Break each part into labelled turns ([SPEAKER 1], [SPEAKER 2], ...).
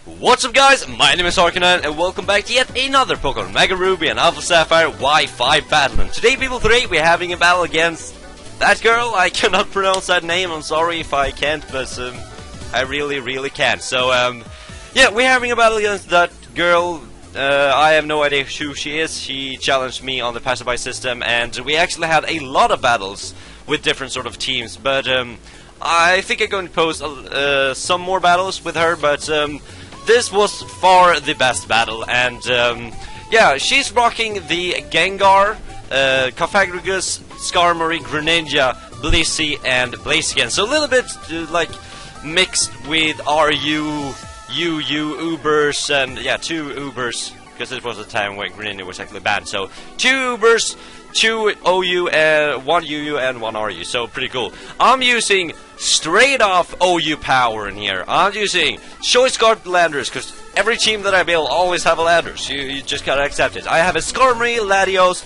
[SPEAKER 1] What's up guys, my name is Arcanine and welcome back to yet another Pokemon Mega Ruby and Alpha Sapphire Wi-Fi battle. And today people, we're having a battle against that girl. I cannot pronounce that name, I'm sorry if I can't, but I really can't. So yeah, we're having a battle against that girl. I have no idea who she is. She challenged me on the passerby system and we actually had a lot of battles with different sort of teams, but I think I'm going to post some more battles with her, but this was far the best battle, and yeah, she's rocking the Gengar, Cofagrigus, Skarmory, Greninja, Blissey, and Blaziken. So a little bit like mixed with RU, UU, Ubers, and yeah, 2 Ubers, because it was a time when Greninja was actually banned. So 2 Ubers, 2 OU, 1 UU, and 1 RU. So pretty cool. I'm using straight off OU power in here. I'm using Choice Guard Landers, because every team that I build always have a Landers. You just gotta accept it. I have a Skarmory, Latios.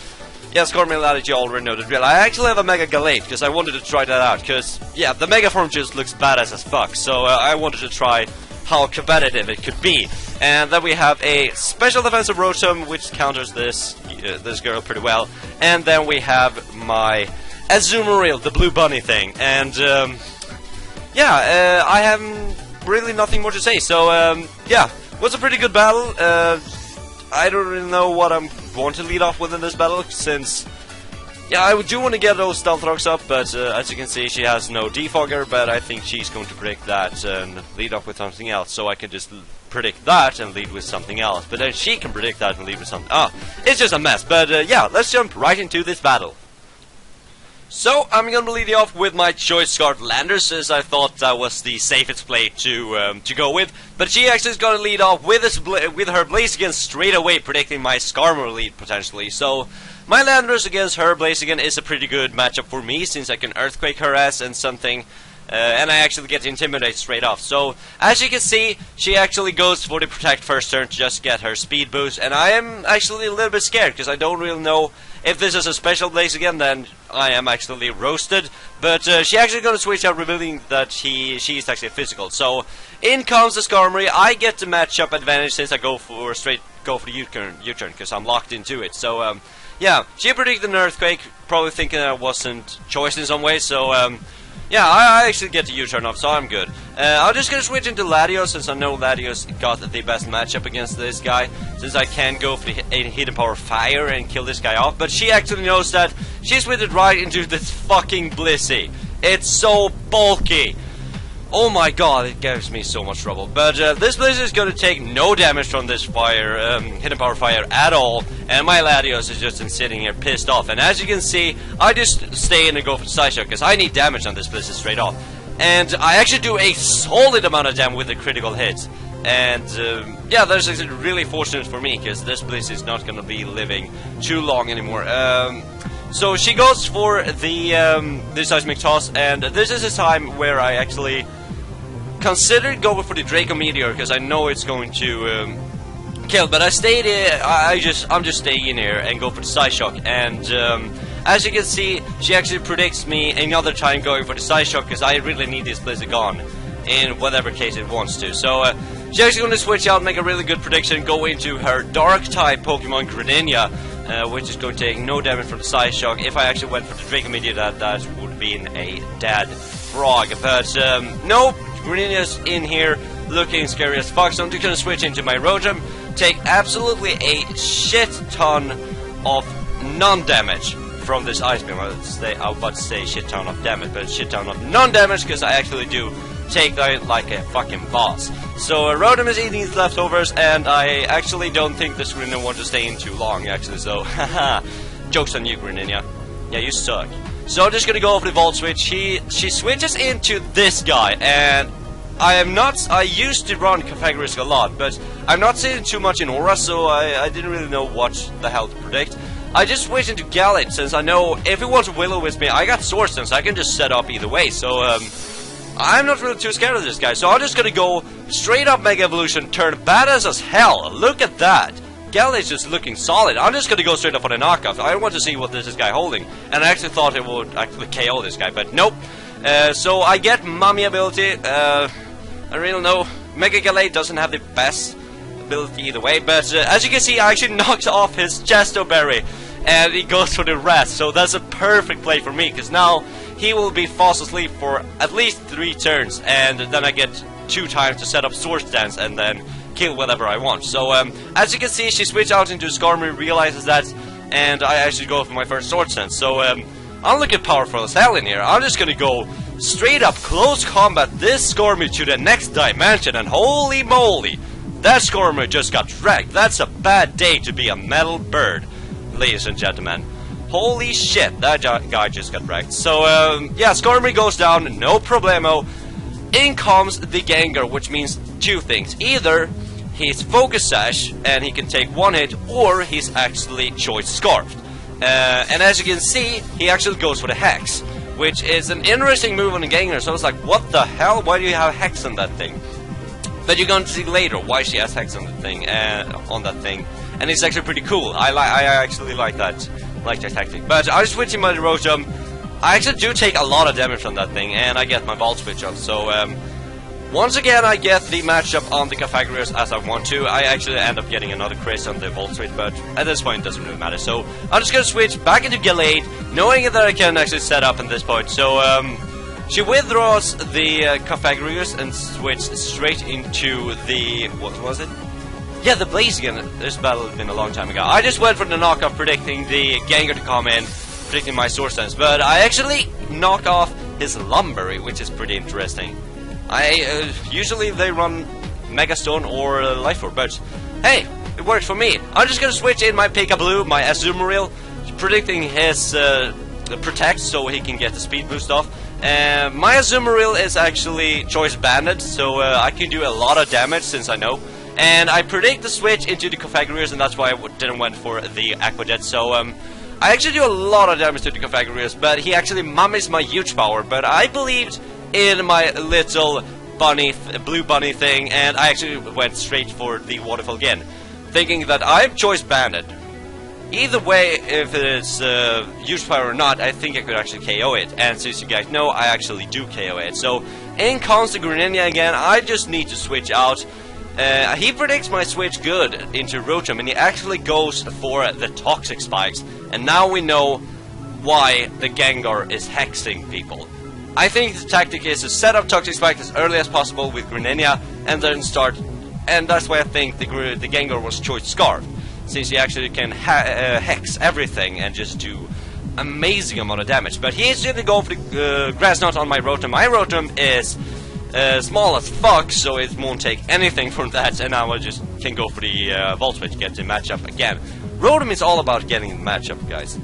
[SPEAKER 1] Yeah, Skarmory, Latios, you already know the drill. I actually have a Mega Galate, because I wanted to try that out. Because, yeah, the Mega form just looks badass as fuck. So I wanted to try how competitive it could be. And then we have a special defensive Rotom, which counters this girl pretty well. And then we have my Azumarill, the blue bunny thing. And yeah, I have really nothing more to say. So yeah, it was a pretty good battle. I don't really know what I'm going to lead off with in this battle, since yeah, I do want to get those stealth rocks up, but as you can see, she has no defogger, but I think she's going to predict that and lead off with something else, so I can just predict that and lead with something else, but then she can predict that and lead with something. It's just a mess, but yeah, let's jump right into this battle. So, I'm going to lead you off with my Choice Guard Landers, as I thought that was the safest play to go with. But she actually is going to lead off with her Blaziken straight away, predicting my Skarmory lead, potentially. So, my Landers against her Blaziken is a pretty good matchup for me, since I can Earthquake her ass and something. And I actually get to Intimidate straight off. So, as you can see, she actually goes for the Protect first turn to just get her speed boost. And I am actually a little bit scared, because I don't really know if this is a special Blaziken, then I am actually roasted. But she actually going to switch out, revealing that she's actually physical. So, in comes the Skarmory. I get the matchup advantage since I go for the U-turn, because I'm locked into it. So, yeah, she predicted an Earthquake, probably thinking I wasn't choice in some way. So, yeah, I actually get the U-turn off, so I'm good. I'm just gonna switch into Latios, since I know Latios got the best matchup against this guy, since I can go for the Hidden Power Fire and kill this guy off. But she actually knows that. She switched right into this fucking Blissey. It's so bulky. Oh my god, it gives me so much trouble. But this Blissey is gonna take no damage from this fire, Hidden Power Fire at all. And my Latios is just sitting here pissed off. And as you can see, I just stay in and go for the side shot, because I need damage on this Blissey straight off. And I actually do a solid amount of damage with a critical hit. And yeah, that's actually really fortunate for me, because this Blissey is not gonna be living too long anymore. So she goes for the Seismic Toss, and this is a time where I actually considered going for the Draco Meteor, because I know it's going to kill, but I stayed here. I'm just staying in here and go for the Side Shock. And as you can see, she actually predicts me another time going for the Side Shock, because I really need this Blizzard gone in whatever case it wants to. So she's actually going to switch out, make a really good prediction, go into her Dark type Pokemon Greninja, which is going to take no damage from the Side Shock. If I actually went for the Draco Meteor, that would have been a dead frog. But nope, Greninja's in here looking scary as fuck, so I'm just going to switch into my Rotom, take absolutely a shit ton of non-damage from this Ice Beam. I was about to say shit ton of damage, but shit ton of non-damage, because I actually do take that like a fucking boss. So Rotom is eating his leftovers, and I actually don't think this Greninja wants to stay in too long, actually, so haha. Joke's on you, Greninja. Yeah, you suck. So I'm just gonna go over the Volt Switch. She switches into this guy, and I used to run Cofagrigus a lot, but I'm not seeing too much in Aura, so I didn't really know what the hell to predict. I just switched into Galate, since I know if it wants to Will-O-Wisp me, I got Swords, so I can just set up either way, so I'm not really too scared of this guy, so I'm just gonna go straight up Mega Evolution, turn badass as hell. Look at that. Galate's just looking solid. I'm just gonna go straight up on a knockoff. I want to see what this guy holding. And I actually thought it would actually KO this guy, but nope. So I get Mummy ability. I really know Mega Gallade doesn't have the best ability either way, but as you can see, I actually knocked off his Chesto Berry, and he goes for the rest, so that's a perfect play for me, because now he will be fast asleep for at least 3 turns, and then I get 2 times to set up Sword Stance and then kill whatever I want. So as you can see, she switched out into Skarmory, realizes that, and I actually go for my first Sword Stance. So I'm looking powerful as hell in here. I'm just gonna go straight up close combat this Skarmory to the next dimension, and holy moly, that Skarmory just got wrecked. That's a bad day to be a metal bird, ladies and gentlemen. Holy shit, that guy just got wrecked. So yeah, Skarmory goes down, no problemo. In comes the Gengar, which means 2 things. Either he's Focus Sash and he can take 1 hit, or he's actually Choice Scarfed. And as you can see, he actually goes for the Hex, which is an interesting move on the Gengar. So I was like, what the hell? Why do you have Hex on that thing? But you're going to see later why she has Hex on the thing, and it's actually pretty cool. I actually like that tactic. But I switch in my Rotom. I actually do take a lot of damage from that thing, and I get my Volt Switch up. So once again, I get the matchup on the Cofagrigus as I want to. I actually end up getting another crit on the Volt Switch, but at this point it doesn't really matter. So I'm just gonna switch back into Gallade, knowing that I can actually set up at this point. So she withdraws the Cofagrigus and switches straight into the, what was it? Yeah, the Blaziken. This battle has been a long time ago. I just went for the knockoff, predicting the Gengar to come in, predicting my Sword Stance, but I actually knock off his Lumberry, which is pretty interesting. Usually they run Mega Stone or Life Orb, but hey, it works for me. I'm just gonna switch in my Pika-Blue, my Azumarill, predicting his Protect so he can get the speed boost off. My Azumarill is actually Choice Banded, so I can do a lot of damage since I know. And I predict the switch into the Cofagrigus, and that's why I didn't went for the Aqua Jet. So I actually do a lot of damage to the Cofagrigus, but he actually mummies my huge power. But I believed in my little bunny, blue bunny thing, and I actually went straight for the Waterfall again, thinking that I'm Choice Banded. Either way, if it is huge power or not, I think I could actually KO it. And since you guys know, I actually do KO it. So in comes the Greninja again. I just need to switch out. He predicts my switch good into Rotom, and he actually goes for the Toxic Spikes. And now we know why the Gengar is hexing people. I think the tactic is to set up Toxic Spikes as early as possible with Greninja, and then start. And that's why I think the Gengar was Choice Scarf, since he actually can hex everything and just do amazing amount of damage. But he is going to go for the Grass Knot on my Rotom. My Rotom is small as fuck, so it won't take anything from that, and now I just can go for the Volt Switch, get the matchup again. Rotom is all about getting the matchup, guys.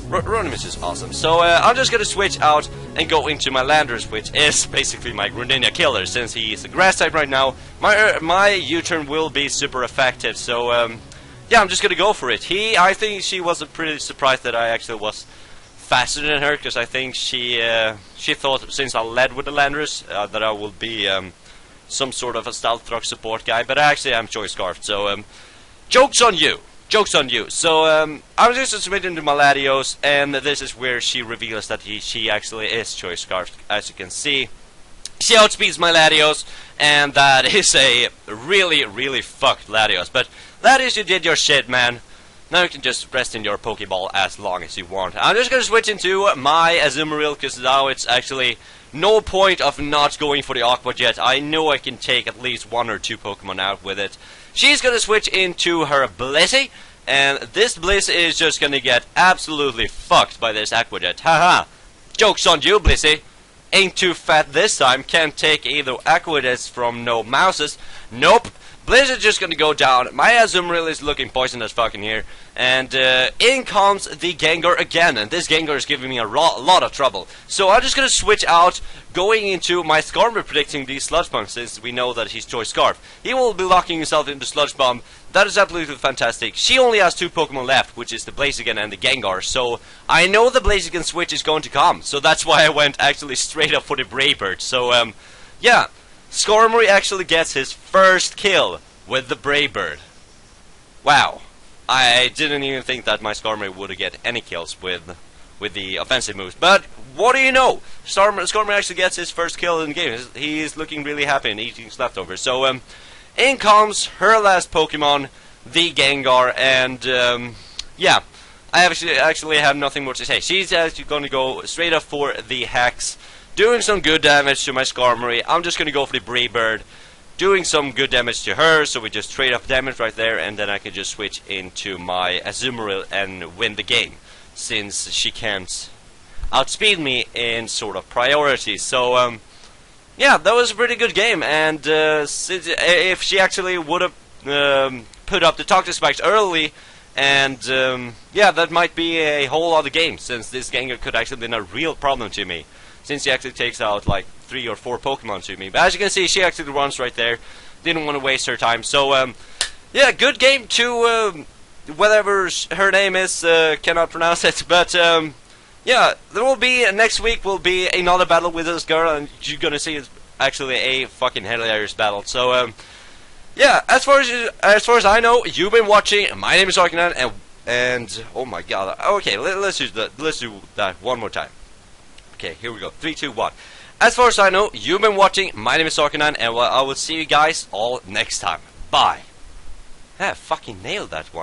[SPEAKER 1] Rotom is just awesome. So I'm just gonna switch out and go into my Landorus, which is basically my Greninja killer, since he is a Grass type right now. My U-turn will be super effective, so yeah, I'm just gonna go for it. I think she was pretty surprised that I actually was faster than her, because I think she thought, since I led with the Landorus, that I will be some sort of a Stealth Rock support guy, but actually I'm Choice Scarfed, so joke's on you. Joke's on you. So I'm just submitting to my Latios, and this is where she reveals that she actually is Choice Scarfed. As you can see, she outspeeds my Latios, and that is a really, really fucked Latios. But Latios, you did your shit, man. Now you can just rest in your Pokeball as long as you want. I'm just gonna switch into my Azumarill, because now it's actually no point of not going for the Aqua Jet. I know I can take at least 1 or 2 Pokemon out with it. She's gonna switch into her Blissey, and this Bliss is just gonna get absolutely fucked by this Aqua Jet. Haha! Joke's on you, Blissey. Ain't too fat this time. Can't take either Aqua Jets from no mouses. Nope. Bliss is just gonna go down. My Azumarill is looking poisoned as fucking here. And in comes the Gengar again. And this Gengar is giving me a lot of trouble. So I'm just gonna switch out, going into my Skarmory, predicting the Sludge Bomb, since we know that he's Choice Scarf. He will be locking himself into Sludge Bomb. That is absolutely fantastic. She only has 2 Pokemon left, which is the Blaziken and the Gengar. So I know the Blaziken switch is going to come. So that's why I went actually straight up for the Brave Bird. So yeah. Skarmory actually gets his first kill with the Brave Bird. Wow. I didn't even think that my Skarmory would get any kills with with the offensive moves. But what do you know? Skarmory actually gets his first kill in the game. He's looking really happy and eating his leftovers. So in comes her last Pokemon, the Gengar, and yeah, I actually have nothing more to say. She's actually going to go straight up for the Hex, doing some good damage to my Skarmory. I'm just going to go for the Bree Bird, doing some good damage to her, so we just trade off damage right there, and then I can just switch into my Azumarill and win the game, since she can't outspeed me in sort of priority. So yeah, that was a pretty good game, and if she actually would have put up the Toxic Spikes early, and yeah, that might be a whole other game, since this Gengar could actually been a real problem to me, since he actually takes out like 3 or 4 Pokemon to me. But as you can see, she actually runs right there. Didn't want to waste her time. So yeah, good game to whatever her name is. Cannot pronounce it, but yeah, there will be next week will be another battle with this girl, and you're gonna see it's actually a fucking hilarious battle. So yeah, as far as I know, you've been watching. My name is Arkanan, and oh my god. Okay, let's do that one more time. Okay, here we go. 3, 2, 1. As far as I know, you've been watching. My name is Arkanan, and I will see you guys all next time. Bye. I fucking nailed that one.